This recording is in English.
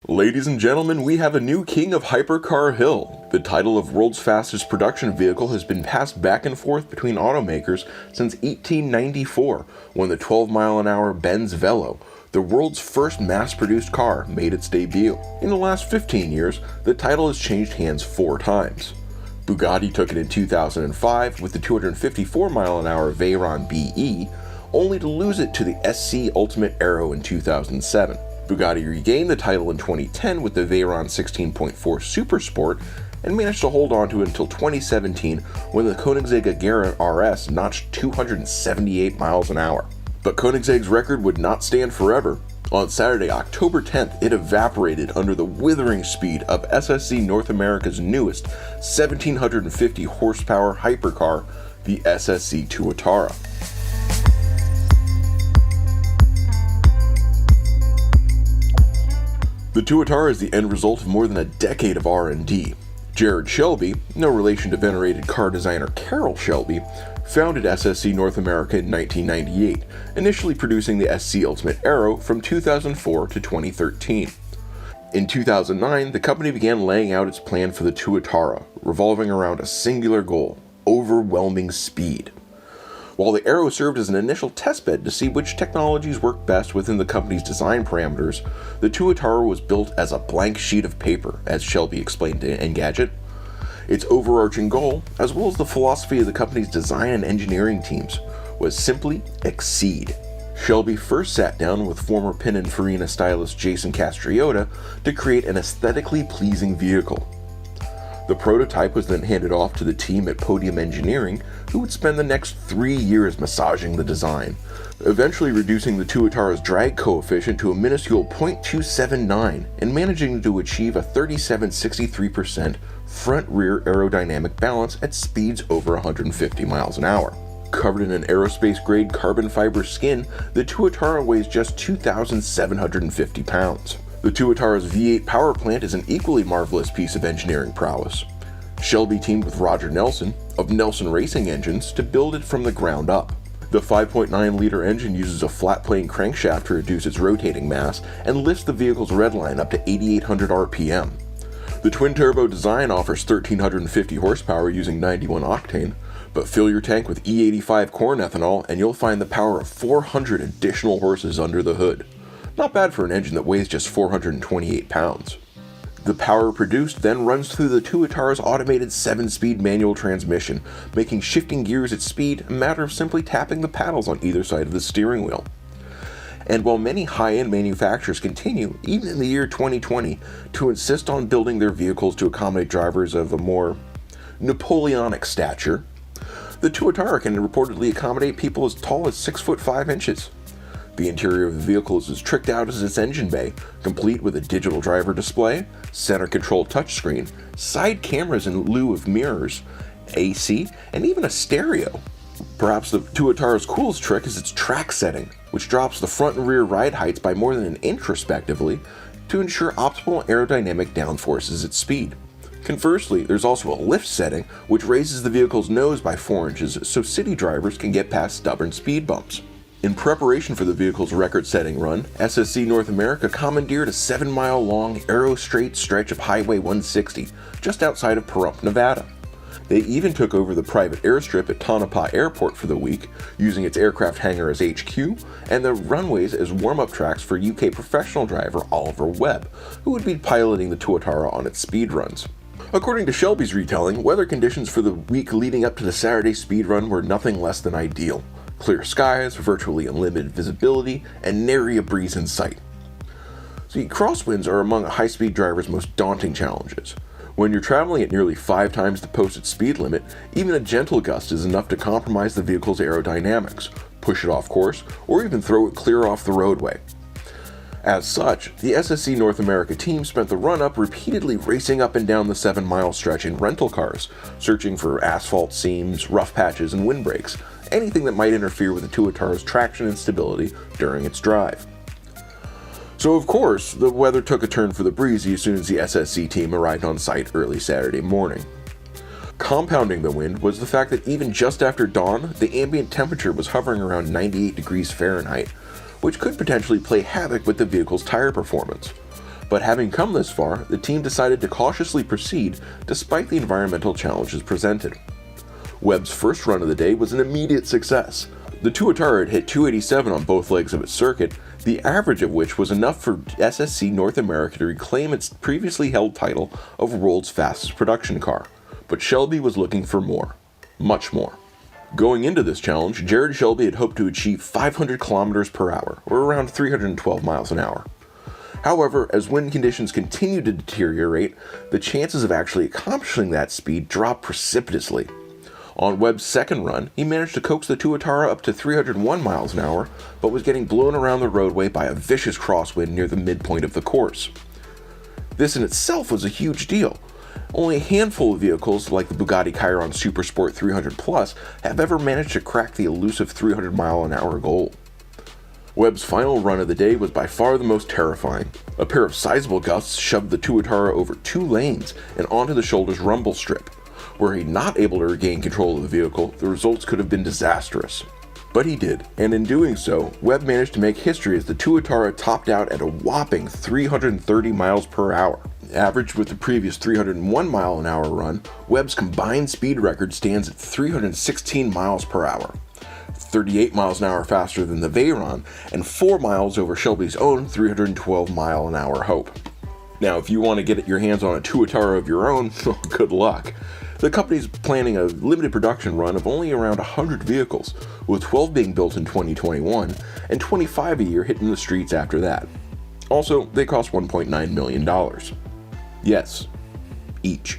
Ladies and gentlemen, we have a new king of Hypercar Hill. The title of world's fastest production vehicle has been passed back and forth between automakers since 1894, when the 12-mile-an-hour Benz Velo, the world's first mass-produced car, made its debut. In the last 15 years, the title has changed hands 4 times. Bugatti took it in 2005 with the 254-mile-an-hour Veyron BE, only to lose it to the SC Ultimate Aero in 2007. Bugatti regained the title in 2010 with the Veyron 16.4 Supersport and managed to hold on to it until 2017 when the Koenigsegg Agera RS notched 278 miles an hour. But Koenigsegg's record would not stand forever. On Saturday, October 10th, it evaporated under the withering speed of SSC North America's newest 1750 horsepower hypercar, the SSC Tuatara. The Tuatara is the end result of more than a decade of R&D. Jared Shelby, no relation to venerated car designer Carroll Shelby, founded SSC North America in 1998, initially producing the SC Ultimate Aero from 2004 to 2013. In 2009, the company began laying out its plan for the Tuatara, revolving around a singular goal: overwhelming speed. While the Aero served as an initial testbed to see which technologies work best within the company's design parameters, the Tuatara was built as a blank sheet of paper, as Shelby explained to Engadget. Its overarching goal, as well as the philosophy of the company's design and engineering teams, was simply exceed. Shelby first sat down with former Pininfarina stylist Jason Castriota to create an aesthetically pleasing vehicle. The prototype was then handed off to the team at Podium Engineering, who would spend the next 3 years massaging the design, eventually reducing the Tuatara's drag coefficient to a minuscule 0.279 and managing to achieve a 37-63% front-rear aerodynamic balance at speeds over 150 miles an hour. Covered in an aerospace-grade carbon fiber skin, the Tuatara weighs just 2,750 pounds. The Tuatara's V8 power plant is an equally marvelous piece of engineering prowess. Shelby teamed with Roger Nelson, of Nelson Racing Engines, to build it from the ground up. The 5.9-liter engine uses a flat-plane crankshaft to reduce its rotating mass and lifts the vehicle's redline up to 8,800 RPM. The twin-turbo design offers 1,350 horsepower using 91 octane, but fill your tank with E85 corn ethanol and you'll find the power of 400 additional horses under the hood. Not bad for an engine that weighs just 428 pounds. The power produced then runs through the Tuatara's automated 7-speed manual transmission, making shifting gears at speed a matter of simply tapping the paddles on either side of the steering wheel. And while many high-end manufacturers continue, even in the year 2020, to insist on building their vehicles to accommodate drivers of a more Napoleonic stature, the Tuatara can reportedly accommodate people as tall as 6'5" inches. The interior of the vehicle is as tricked out as its engine bay, complete with a digital driver display, center control touchscreen, side cameras in lieu of mirrors, AC, and even a stereo. Perhaps the Tuatara's coolest trick is its track setting, which drops the front and rear ride heights by more than an inch respectively to ensure optimal aerodynamic downforces at speed. Conversely, there's also a lift setting, which raises the vehicle's nose by 4 inches so city drivers can get past stubborn speed bumps. In preparation for the vehicle's record-setting run, SSC North America commandeered a 7-mile-long aero-straight stretch of Highway 160 just outside of Pahrump, Nevada. They even took over the private airstrip at Tonopah Airport for the week, using its aircraft hangar as HQ and the runways as warm-up tracks for UK professional driver Oliver Webb, who would be piloting the Tuatara on its speed runs. According to Shelby's retelling, weather conditions for the week leading up to the Saturday speed run were nothing less than ideal. Clear skies, virtually unlimited visibility, and nary a breeze in sight. See, crosswinds are among a high-speed driver's most daunting challenges. When you're traveling at nearly 5 times the posted speed limit, even a gentle gust is enough to compromise the vehicle's aerodynamics, push it off course, or even throw it clear off the roadway. As such, the SSC North America team spent the run-up repeatedly racing up and down the 7-mile stretch in rental cars, searching for asphalt seams, rough patches, and windbreaks, anything that might interfere with the Tuatara's traction and stability during its drive. So of course, the weather took a turn for the breezy as soon as the SSC team arrived on site early Saturday morning. Compounding the wind was the fact that even just after dawn, the ambient temperature was hovering around 98 degrees Fahrenheit, which could potentially play havoc with the vehicle's tire performance. But having come this far, the team decided to cautiously proceed despite the environmental challenges presented. Webb's first run of the day was an immediate success. The Tuatara had hit 287 on both legs of its circuit, the average of which was enough for SSC North America to reclaim its previously held title of world's fastest production car. But Shelby was looking for more. Much more. Going into this challenge, Jared Shelby had hoped to achieve 500 kilometers per hour, or around 312 miles an hour. However, as wind conditions continued to deteriorate, the chances of actually accomplishing that speed dropped precipitously. On Webb's second run, he managed to coax the Tuatara up to 301 miles an hour, but was getting blown around the roadway by a vicious crosswind near the midpoint of the course. This in itself was a huge deal. Only a handful of vehicles, like the Bugatti Chiron Supersport 300 Plus, have ever managed to crack the elusive 300 mile an hour goal. Webb's final run of the day was by far the most terrifying. A pair of sizable gusts shoved the Tuatara over 2 lanes and onto the shoulder's rumble strip. Were he not able to regain control of the vehicle, the results could have been disastrous. But he did, and in doing so, Webb managed to make history as the Tuatara topped out at a whopping 330 miles per hour. Averaged with the previous 301 mile an hour run, Webb's combined speed record stands at 316 miles per hour. 38 miles an hour faster than the Veyron, and 4 miles over Shelby's own 312 mile an hour Hope. Now, if you want to get your hands on a Tuatara of your own, good luck. The company's planning a limited production run of only around 100 vehicles, with 12 being built in 2021 and 25 a year hitting the streets after that. Also, they cost $1.9 million. Yes, each.